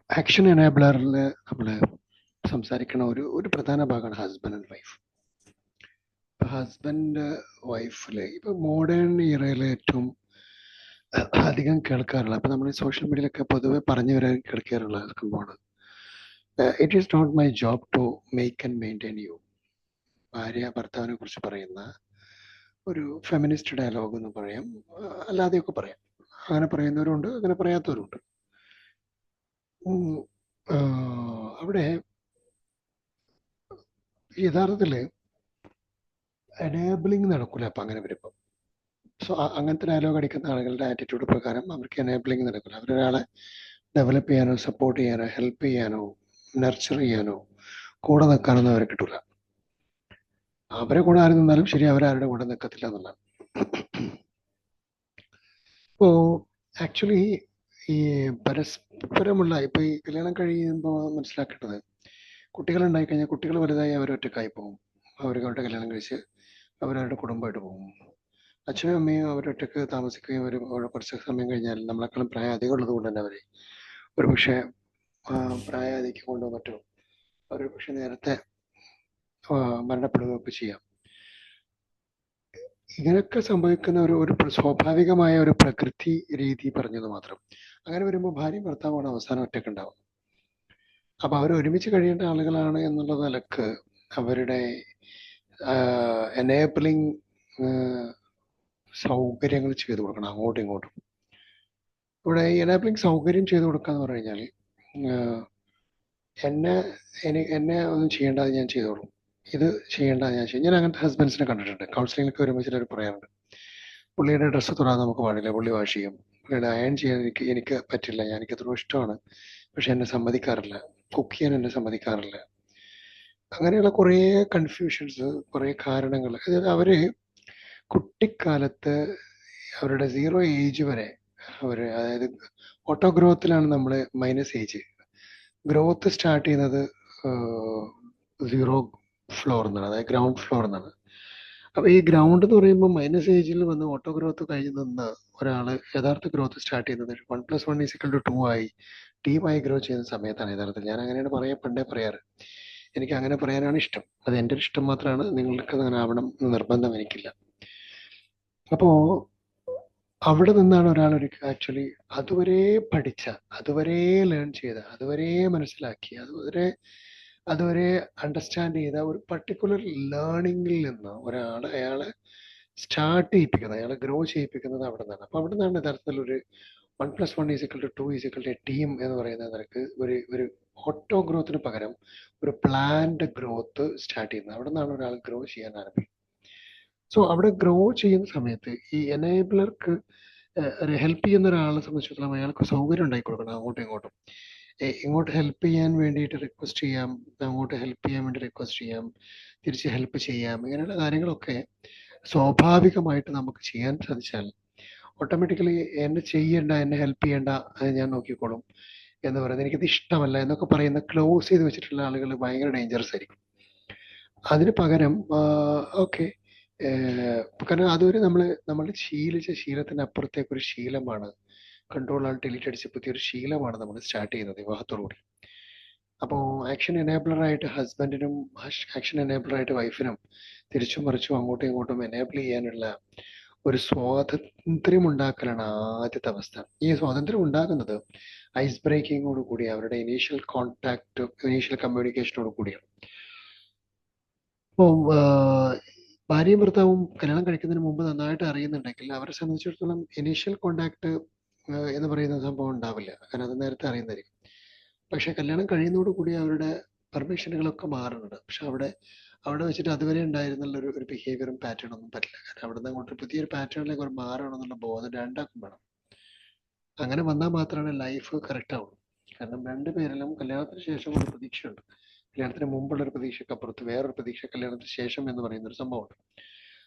Action എനേബിളറിൽ നമ്മൾ സംസാരിക്കുന്ന ഒരു പ്രധാന ഭാഗമാണ് ഹസ്ബൻഡ് ആൻഡ് വൈഫ്. ഹസ്ബൻഡ് വൈഫിൽ ഇപ്പൊ മോഡേൺ ഇയറയിൽ ഏറ്റവും അധികം കേൾക്കാറുള്ള, അപ്പൊ നമ്മൾ സോഷ്യൽ മീഡിയയിലൊക്കെ പൊതുവെ പറഞ്ഞു വരാൻ കേൾക്കാറുള്ള സംഭവമാണ്, it is not my job to make and maintain you. ഭാര്യ ഭർത്താവിനെ കുറിച്ച് പറയുന്ന ഒരു ഫെമിനിസ്റ്റ് ഡയലോഗ് എന്ന് പറയാം, അല്ലാതെയൊക്കെ പറയാം. അങ്ങനെ പറയുന്നവരുണ്ട്, അങ്ങനെ പറയാത്തവരുണ്ട്. അവിടെ യഥാർത്ഥത്തിൽ എനേബിളിങ് നടക്കില്ല അപ്പം അങ്ങനെ വരുമ്പോൾ. സോ അങ്ങനത്തെ ഡയലോഗ് അടിക്കുന്ന ആളുകളുടെ ആറ്റിറ്റ്യൂഡ് പ്രകാരം അവർക്ക് എനേബിളിങ് നടക്കില്ല. അവരൊരാളെ ഡെവലപ്പ് ചെയ്യാനോ സപ്പോർട്ട് ചെയ്യാനോ ഹെൽപ്പ് ചെയ്യാനോ നർച്ചർ ചെയ്യാനോ കൂടെ നിൽക്കാനൊന്നും അവരെ കിട്ടില്ല. അവരെ കൂടെ ആര് നിന്നാലും ശരി, അവരാരുടെ കൂടെ നിൽക്കത്തില്ല എന്നുള്ളതാണ്. ഇപ്പോൾ ആക്ച്വലി ഈ പരസ്പരമുള്ള ഇപ്പോൾ ഈ കല്യാണം കഴിയുമ്പോൾ മനസ്സിലാക്കേണ്ടത്, കുട്ടികളുണ്ടായി കഴിഞ്ഞാൽ കുട്ടികൾ വലുതായി അവർ ഒറ്റക്കായി പോകും. അവരുടെ കല്യാണം കഴിച്ച് അവരവരുടെ കുടുംബമായിട്ട് പോകും. അച്ഛനും അമ്മയും അവരൊറ്റക്ക് താമസിക്കുകയും അവർ കുറച്ച് സമയം കഴിഞ്ഞാൽ നമ്മളെക്കാളും പ്രായം അധികം ഉള്ളത് കൊണ്ട് തന്നെ അവരെ ഒരു പക്ഷേ പ്രായം അധികം കൊണ്ടോ മറ്റോ അവർ പക്ഷെ നേരത്തെ മരണപ്പെടുകയൊക്കെ ചെയ്യാം. ഇങ്ങനെയൊക്കെ സംഭവിക്കുന്ന ഒരു സ്വാഭാവികമായ ഒരു പ്രകൃതി രീതി പറഞ്ഞത് മാത്രം. അങ്ങനെ വരുമ്പോൾ ഭാര്യയും ഭർത്താവാണ് അവസാനം ഒറ്റക്കുണ്ടാവും. അപ്പൊ അവർ ഒരുമിച്ച് കഴിയേണ്ട ആളുകളാണ് എന്നുള്ള നിലക്ക് അവരുടെ എനേബിളിങ് സൗകര്യങ്ങൾ ചെയ്തു കൊടുക്കണം അങ്ങോട്ടും ഇങ്ങോട്ടും. ഇവിടെ ഈ എനേബിളിങ് സൗകര്യം ചെയ്തു കൊടുക്കുക എന്ന് പറഞ്ഞു കഴിഞ്ഞാൽ, എന്നെ ഒന്നും ചെയ്യേണ്ടത് ഞാൻ ചെയ്തോളും, ഇത് ചെയ്യേണ്ടത് ഞാൻ ചെയ്യും. ഞാൻ അങ്ങനത്തെ ഹസ്ബൻഡ്സിനെ കണ്ടിട്ടുണ്ട്. കൗൺസിലിംഗിലൊക്കെ വരുമ്പോൾ ചിലർ പറയാറുണ്ട്, പുള്ളിയുടെ ഡ്രസ്സ് തൊടാൻ നമുക്ക് പാടില്ല, പുള്ളി വാഷ് ചെയ്യും. പുള്ളിയുടെ അയൺ ചെയ്യാൻ എനിക്ക് പറ്റില്ല, എനിക്ക് അത്ര ഇഷ്ടമാണ്, പക്ഷെ എന്നെ സമ്മതിക്കാറില്ല. കുക്ക് ചെയ്യാൻ എന്നെ സമ്മതിക്കാറില്ല. അങ്ങനെയുള്ള കുറേ കൺഫ്യൂഷൻസ്, കുറേ കാരണങ്ങൾ. അതായത് അവര് കുട്ടിക്കാലത്ത് അവരുടെ 0 ഏജ് വരെ അതായത് ഓട്ടോ ഗ്രോത്തിലാണ് നമ്മൾ മൈനസ് ഏജ്. ഗ്രോത്ത് സ്റ്റാർട്ട് ചെയ്യുന്നത് 0 ഫ്ലോർ എന്നാണ്, അതായത് ഗ്രൗണ്ട് ഫ്ലോർ എന്നാണ്. അപ്പൊ ഈ ഗ്രൗണ്ട് എന്ന് പറയുമ്പോൾ മൈനസ് ഏജിൽ വന്ന് ഓട്ടോ ഗ്രോത്ത് കഴിഞ്ഞ് നിന്ന് ഒരാള് യഥാർത്ഥ ഗ്രോത്ത് സ്റ്റാർട്ട് ചെയ്യുന്നത് 1+1=2 ആയി ടീമായി ഗ്രോ ചെയ്യുന്ന സമയത്താണ് യഥാർത്ഥത്തിൽ. ഞാൻ അങ്ങനെയാണ് പണ്ടേ പറയാറ്. എനിക്ക് അങ്ങനെ പറയാനാണ് ഇഷ്ടം. അത് എൻ്റെ ഒരു ഇഷ്ടം മാത്രമാണ്, നിങ്ങൾക്ക് അങ്ങനെ ആവണം എന്ന് നിർബന്ധം എനിക്കില്ല. അപ്പോ അവിടെ നിന്നാണ് ഒരാൾ ആക്ച്വലി അതുവരെ പഠിച്ച, അതുവരെ ലേൺ ചെയ്ത, അതുവരെ മനസ്സിലാക്കി, അതുവരെ അണ്ടർസ്റ്റാൻഡ് ചെയ്ത ഒരു പർട്ടിക്കുലർ ലേണിംഗിൽ നിന്ന് അയാളെ സ്റ്റാർട്ട് ചെയ്യിപ്പിക്കുന്നത്, അയാളെ ഗ്രോ ചെയ്യിപ്പിക്കുന്നത് അവിടെ നിന്നാണ്. അപ്പൊ അവിടെ നിന്നാണ് യഥാർത്ഥത്തിൽ ഒരു 1+1=2 ടീം എന്ന് പറയുന്ന നിരക്ക് ഒരു ഓട്ടോ ഗ്രോത്തിന് പകരം ഒരു പ്ലാൻഡ് ഗ്രോത്ത് സ്റ്റാർട്ട് ചെയ്യുന്നത്. അവിടെ നിന്നാണ് ഒരാൾ ഗ്രോ ചെയ്യാൻ ആരംഭിക്കുന്നത്. സോ അവിടെ ഗ്രോ ചെയ്യുന്ന സമയത്ത് ഈ എനേബിളർക്ക് ഹെൽപ്പ് ചെയ്യുന്ന ഒരാളെ സംബന്ധിച്ചിടത്തോളം അയാൾക്ക് സൗകര്യം ഉണ്ടാക്കി കൊടുക്കണം. അങ്ങോട്ടും ഇങ്ങോട്ടും ഇങ്ങോട്ട് ഹെൽപ്പ് ചെയ്യാൻ വേണ്ടിയിട്ട് റിക്വസ്റ്റ് ചെയ്യാം, അങ്ങോട്ട് ഹെൽപ്പ് ചെയ്യാൻ വേണ്ടി റിക്വസ്റ്റ് ചെയ്യാം, തിരിച്ച് ഹെൽപ്പ് ചെയ്യാം. ഇങ്ങനെയുള്ള കാര്യങ്ങളൊക്കെ സ്വാഭാവികമായിട്ട് നമുക്ക് ചെയ്യാൻ സാധിച്ചാൽ ഓട്ടോമാറ്റിക്കലി എന്നെ ഹെൽപ്പ് ചെയ്യേണ്ട, അത് ഞാൻ നോക്കിക്കോളും എന്ന് പറയുന്നത്, എനിക്കത് ഇഷ്ടമല്ല എന്നൊക്കെ പറയുന്ന ക്ലോസ് ചെയ്ത് വെച്ചിട്ടുള്ള ആളുകൾ ഭയങ്കര ഡേഞ്ചറസ് ആയിരിക്കും. അതിന് പകരം ഓക്കെ, കാരണം അതൊരു നമ്മൾ ശീലിച്ച ശീലത്തിന് അപ്പുറത്തേക്ക് ഒരു ശീലമാണ്, കൺട്രോൾ ആൾ ഡിലീറ്റ് അടിച്ച് പുതിയൊരു ശീലമാണ് നമ്മൾ സ്റ്റാർട്ട് ചെയ്യുന്നത് വിവാഹത്തോടുകൂടി. അപ്പോൾ ആക്ഷൻ എനേബിളറായിട്ട് ഹസ്ബൻഡിനും ആക്ഷൻ എനേബിളറായിട്ട് വൈഫിനും തിരിച്ചും മറിച്ചും അങ്ങോട്ടും ഇങ്ങോട്ടും എനേബിൾ ചെയ്യാനുള്ള ഒരു സ്വാതന്ത്ര്യം ഉണ്ടാക്കലാണ് ആദ്യത്തെ അവസ്ഥ. ഈ സ്വാതന്ത്ര്യം ഉണ്ടാകുന്നത് ഐസ് ബ്രേക്കിങ്ങോട് കൂടി, അവരുടെ ഇനീഷ്യൽ കോൺടാക്ട്, ഇനീഷ്യൽ കമ്മ്യൂണിക്കേഷനോട് കൂടിയാണ്. അപ്പോൾ ഭാര്യയും ഭർത്താവും കല്യാണം കഴിക്കുന്നതിന് മുമ്പ് നന്നായിട്ട് അറിയുന്നുണ്ടെങ്കിൽ അവരെ സംബന്ധിച്ചിടത്തോളം ഇനീഷ്യൽ കോണ്ടാക്ട് എന്ന് പറയുന്ന സംഭവം ഉണ്ടാവില്ല, കാരണം അത് നേരത്തെ അറിയുന്നതായിരിക്കും. പക്ഷെ കല്യാണം കഴിയുന്നതോടുകൂടി അവരുടെ പെർമിഷനുകളൊക്കെ മാറുന്നുണ്ട്. പക്ഷെ അവിടെ വെച്ചിട്ട് അതുവരെ ഉണ്ടായിരുന്നുള്ള ഒരു ബിഹേവിയറും പാറ്റേൺ ഒന്നും പറ്റില്ല. കാരണം അവിടെ നിന്ന് അങ്ങോട്ട് പുതിയൊരു പാറ്റേണിലേക്ക് ഒരു മാറണമെന്നുള്ള ബോധം രണ്ടാക്കും വേണം. അങ്ങനെ വന്നാൽ മാത്രമാണ് ലൈഫ് കറക്റ്റ് ആവുള്ളൂ. കാരണം രണ്ടുപേരിലും കല്യാണത്തിന് ശേഷം ഒരു പ്രതീക്ഷയുണ്ട്, കല്യാണത്തിന് മുമ്പുള്ള ഒരു പ്രതീക്ഷയ്ക്ക് അപ്പുറത്ത് വേറൊരു പ്രതീക്ഷ കല്യാണത്തിന് ശേഷം എന്ന് പറയുന്ന ഒരു സംഭവമുണ്ട്.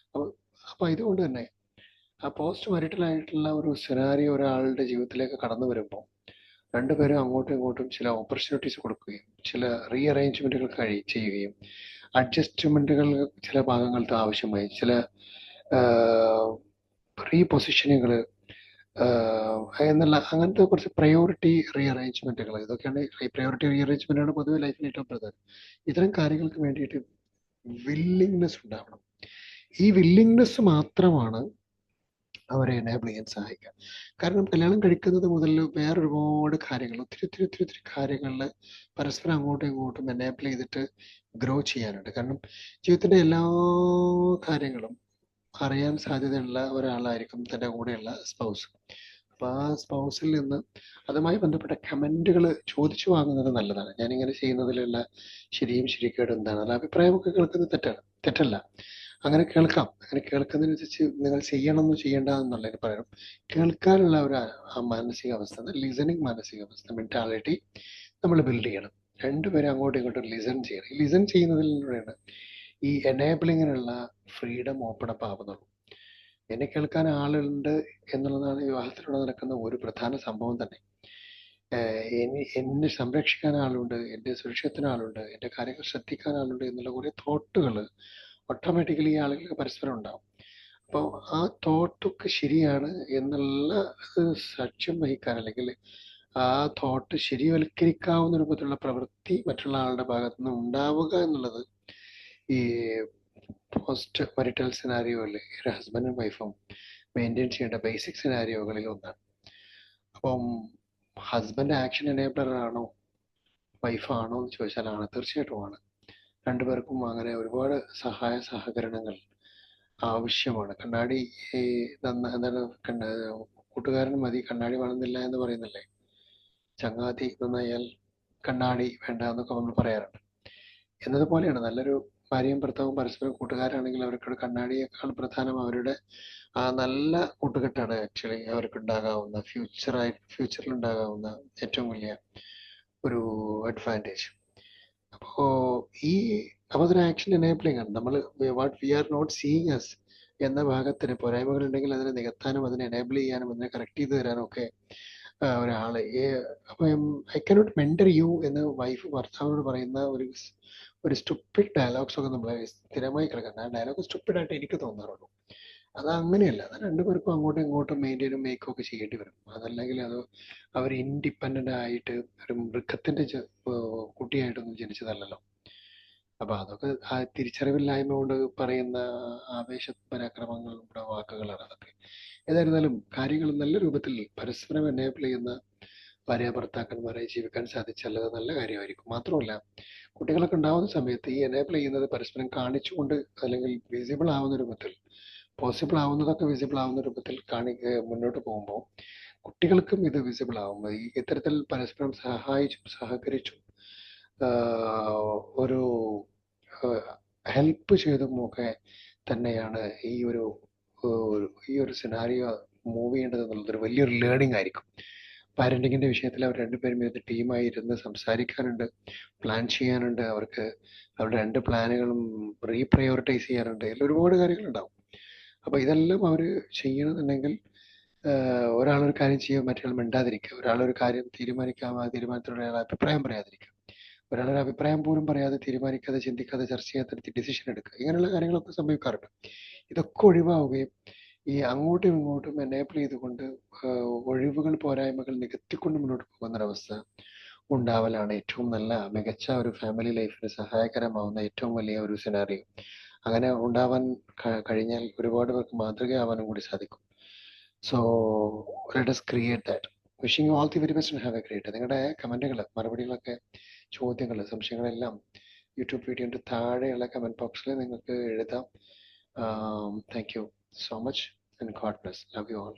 അപ്പൊ ഇതുകൊണ്ട് തന്നെ ആ പോസ്റ്റ് മാരിറ്റൽ ആയിട്ടുള്ള ഒരു സിനാരിയോ ഒരാളുടെ ജീവിതത്തിലേക്ക് കടന്നു വരുമ്പോൾ രണ്ടുപേരും അങ്ങോട്ടും ഇങ്ങോട്ടും ചില ഓപ്പർച്യൂണിറ്റീസ് കൊടുക്കുകയും ചില റീഅറേഞ്ച്മെന്റുകൾ ചെയ്യുകയും അഡ്ജസ്റ്റ്മെന്റുകൾ ചില ഭാഗങ്ങൾക്ക് ആവശ്യമായി ചില റീപൊസിഷനുകൾ എന്നുള്ള അങ്ങനത്തെ കുറച്ച് പ്രയോറിറ്റി റീഅറേഞ്ച്മെന്റുകൾ, ഇതൊക്കെയാണ് ഈ പ്രയോറിറ്റി റീഅറേഞ്ച്മെന്റ് ആണ് പൊതുവെ ലൈഫിൽ ഏറ്റവും പ്രധാനം. ഇത്തരം കാര്യങ്ങൾക്ക് വേണ്ടിയിട്ട് വില്ലിങ്നെസ് ഉണ്ടാവണം. ഈ വില്ലിങ്നെസ് മാത്രമാണ് അവരെ എനേബിൾ ചെയ്യാൻ സഹായിക്കുക. കാരണം കല്യാണം കഴിക്കുന്നത് മുതൽ വേറെ ഒരുപാട് കാര്യങ്ങൾ, ഒത്തിരി ഒത്തിരി ഒത്തിരി ഒത്തിരി കാര്യങ്ങളിൽ പരസ്പരം അങ്ങോട്ടും ഇങ്ങോട്ടും എനേബിൾ ചെയ്തിട്ട് ഗ്രോ ചെയ്യാനുണ്ട്. കാരണം ജീവിതത്തിന്റെ എല്ലാ കാര്യങ്ങളും അറിയാൻ സാധ്യതയുള്ള ഒരാളായിരിക്കും തൻ്റെ കൂടെയുള്ള സ്പൗസ്. അപ്പോൾ ആ സ്പൗസിൽ നിന്ന് അതുമായി ബന്ധപ്പെട്ട കമൻറ്റുകൾ ചോദിച്ചു വാങ്ങുന്നത് നല്ലതാണ്. ഞാനിങ്ങനെ ചെയ്യുന്നതിലുള്ള ശരിയും ശരിക്കേടും എന്താണ്, അല്ല അഭിപ്രായമൊക്കെ കേൾക്കുന്നത് തെറ്റല്ല. അങ്ങനെ കേൾക്കാം. അങ്ങനെ കേൾക്കുന്നതിനനുസരിച്ച് നിങ്ങൾ ചെയ്യണമെന്ന് ചെയ്യേണ്ട എന്നുള്ളതിന് പകരം കേൾക്കാനുള്ള ഒരു മാനസികാവസ്ഥ, ലിസണിങ് മാനസികാവസ്ഥ, മെൻറ്റാലിറ്റി നമ്മൾ ബിൽഡ് ചെയ്യണം. രണ്ടുപേരും അങ്ങോട്ടും ഇങ്ങോട്ടും ലിസൺ ചെയ്യണം. ഈ ലിസൺ ചെയ്യുന്നതിലൂടെയാണ് ഈ എനേബിളിങ്ങിനുള്ള ഫ്രീഡം ഓപ്പൺ അപ്പ് ആവുന്നുള്ളൂ. എന്നെ കേൾക്കാൻ ആളുണ്ട് എന്നുള്ളതാണ് വിവാഹത്തിലൂടെ നടക്കുന്ന ഒരു പ്രധാന സംഭവം തന്നെ. എന്നെ സംരക്ഷിക്കാൻ ആളുണ്ട്, എൻ്റെ സുരക്ഷിതത്തിന് ആളുണ്ട്, എൻ്റെ കാര്യങ്ങൾ ശ്രദ്ധിക്കാൻ ആളുണ്ട് എന്നുള്ള കുറേ തോട്ടുകൾ ഓട്ടോമാറ്റിക്കലി ഈ ആളുകൾക്ക് പരസ്പരം ഉണ്ടാവും. അപ്പോൾ ആ തോട്ടൊക്കെ ശരിയാണ് എന്നുള്ള സാക്ഷ്യം വഹിക്കാൻ, അല്ലെങ്കിൽ ആ തോട്ട് ശരിവൽക്കരിക്കാവുന്ന രൂപത്തിലുള്ള പ്രവൃത്തി മറ്റുള്ള ആളുടെ ഭാഗത്തു നിന്ന് ഉണ്ടാവുക എന്നുള്ളത് ഈ പോസ്റ്റ് marital സിനാരിയോയിൽ ഒരു ഹസ്ബൻഡും വൈഫും മെയിൻറ്റെയിൻ ചെയ്യേണ്ട ബേസിക് സിനാരിയോകളിൽ ഒന്നാണ്. അപ്പം ഹസ്ബൻഡ് ആക്ഷൻ എനേബിളർ ആണോ വൈഫാണോ എന്ന് ചോദിച്ചാൽ ആണ്, തീർച്ചയായിട്ടും ആണ്. രണ്ടുപേർക്കും അങ്ങനെ ഒരുപാട് സഹായ സഹകരണങ്ങൾ ആവശ്യമാണ്. കണ്ണാടി എന്താണ് കൂട്ടുകാരൻ മതി കണ്ണാടി വേണമെന്നില്ല എന്ന് പറയുന്നില്ലേ. ചങ്ങാതി നന്നായാൽ കണ്ണാടി വേണ്ട എന്നൊക്കെ നമ്മൾ പറയാറുണ്ട്. എന്നതുപോലെയാണ് നല്ലൊരു ഭാര്യയും ഭർത്താവും പരസ്പരം കൂട്ടുകാരാണെങ്കിൽ അവർക്കൊരു കണ്ണാടിയേക്കാൾ പ്രധാനം അവരുടെ ആ നല്ല കൂട്ടുകെട്ടാണ് ആക്ച്വലി അവർക്ക് ഉണ്ടാകാവുന്ന ഫ്യൂച്ചറിൽ ഉണ്ടാകാവുന്ന ഏറ്റവും വലിയ ഒരു അഡ്വാൻറ്റേജ്. അപ്പോൾ അതൊരു ആക്ഷൻ എനേബിളിംഗ് ആണ്. നമ്മൾ what we are not seeing as എന്ന ഭാഗത്തിന് പോരായ്മകൾ ഉണ്ടെങ്കിൽ അതിനെ നികത്താനും അതിനെ എനേബിൾ ചെയ്യാനും അതിനെ കറക്റ്റ് ചെയ്ത് തരാനും ഒക്കെ ഒരാള് അപ്പം ഐ കനോട്ട് മെന്റർ യു എന്ന് വൈഫ് ഭർത്താവിനോട് പറയുന്ന ഒരു സ്റ്റുപ്പിഡ് ഡയലോഗ്സ് ഒക്കെ നമ്മൾ സ്ഥിരമായി കിടക്കുന്നത്. ആ ഡയലോഗ് സ്റ്റുപ്പിഡ് ആയിട്ട് എനിക്ക് തോന്നാറുള്ളൂ. അത് അങ്ങനെയല്ല. അത് രണ്ടുപേർക്കും അങ്ങോട്ടും ഇങ്ങോട്ടും മെയിൻറ്റെയിനും മേക്കും ഒക്കെ ചെയ്യേണ്ടി വരും. അതല്ലെങ്കിൽ അത് അവർ ഇൻഡിപെൻഡന്റ് ആയിട്ട് ഒരു മൃഗത്തിന്റെ കുട്ടിയായിട്ടൊന്നും ജനിച്ചതല്ലല്ലോ. അപ്പൊ അതൊക്കെ ആ തിരിച്ചറിവില്ലായ്മ കൊണ്ട് പറയുന്ന ആവേശ പരാക്രമങ്ങളുടെ വാക്കുകളാണ് അതൊക്കെ. ഏതായിരുന്നാലും കാര്യങ്ങൾ നല്ല രൂപത്തിൽ പരസ്പരം എനേബിൾ ചെയ്യുന്ന ഭാര്യ ഭർത്താക്കന്മാരെ ജീവിക്കാൻ സാധിച്ചാൽ അത് നല്ല കാര്യമായിരിക്കും. മാത്രമല്ല കുട്ടികളൊക്കെ ഉണ്ടാവുന്ന സമയത്ത് ഈ എനേബിൾ ചെയ്യുന്നത് പരസ്പരം കാണിച്ചുകൊണ്ട് അല്ലെങ്കിൽ വിസിബിൾ ആവുന്ന രൂപത്തിൽ, പോസിബിൾ ആവുന്നതൊക്കെ വിസിബിൾ ആവുന്ന രൂപത്തിൽ മുന്നോട്ട് പോകുമ്പോൾ കുട്ടികൾക്കും ഇത് വിസിബിൾ ആവും. ഈ ഇത്തരത്തിൽ പരസ്പരം സഹായിച്ചും സഹകരിച്ചും ഒരു ഹെൽപ്പ് ചെയ്തും ഒക്കെ തന്നെയാണ് ഈ ഒരു സിനാരിയോ മൂവ് ചെയ്യേണ്ടത് എന്നുള്ളത് ഒരു വലിയൊരു ലേണിംഗ് ആയിരിക്കും. പാരന്റിങ്ങിന്റെ വിഷയത്തിൽ അവർ രണ്ടുപേരും ഇത് ടീമായി ഇരുന്ന് സംസാരിക്കാനുണ്ട്, പ്ലാൻ ചെയ്യാനുണ്ട്, അവർക്ക് അവരുടെ രണ്ട് പ്ലാനുകളും റീപ്രയോറിറ്റൈസ് ചെയ്യാനുണ്ട്, ഇതിൽ ഒരുപാട് കാര്യങ്ങളുണ്ടാവും. അപ്പൊ ഇതെല്ലാം അവർ ചെയ്യണമെന്നുണ്ടെങ്കിൽ ഒരാളൊരു കാര്യം ചെയ്യുമ്പോൾ മറ്റൊരാൾ മിണ്ടാതിരിക്കുക, ഒരാളൊരു കാര്യം തീരുമാനിക്കാം ആ തീരുമാനത്തിലൂടെ അയാൾ അഭിപ്രായം പറയാതിരിക്കുക, ഒരാളൊരു അഭിപ്രായം പോലും പറയാതെ തീരുമാനിക്കാതെ ചിന്തിക്കാതെ ചർച്ച ചെയ്യാത്ത ഡിസിഷൻ എടുക്കുക, ഇങ്ങനെയുള്ള കാര്യങ്ങളൊക്കെ സംഭവിക്കാറുണ്ട്. ഇതൊക്കെ ഒഴിവാവുകയും ഈ അങ്ങോട്ടും ഇങ്ങോട്ടും എനേബിൾ ചെയ്തുകൊണ്ട് ഒഴിവുകൾ പോരായ്മകൾ നികത്തിക്കൊണ്ട് മുന്നോട്ട് പോകുന്നൊരവസ്ഥ ഉണ്ടാവലാണ് ഏറ്റവും നല്ല മികച്ച ഒരു ഫാമിലി ലൈഫിന് സഹായകരമാവുന്ന ഏറ്റവും വലിയ ഒരു സിനാറിയോ. അങ്ങനെ ഉണ്ടാവാൻ കഴിഞ്ഞാൽ ഒരുപാട് പേർക്ക് മാതൃകയാവാനും കൂടി സാധിക്കും. So let us create that. Wishing you all the very best and have A great. നിങ്ങളുടെ കമന്റുകൾ, മറുപടികളൊക്കെ, ചോദ്യങ്ങൾ, സംശയങ്ങളെല്ലാം യൂട്യൂബ് വീഡിയോന്റെ താഴെയുള്ള കമന്റ് ബോക്സിൽ നിങ്ങൾക്ക് എഴുതാം. Thank you so much and God bless. Love you all.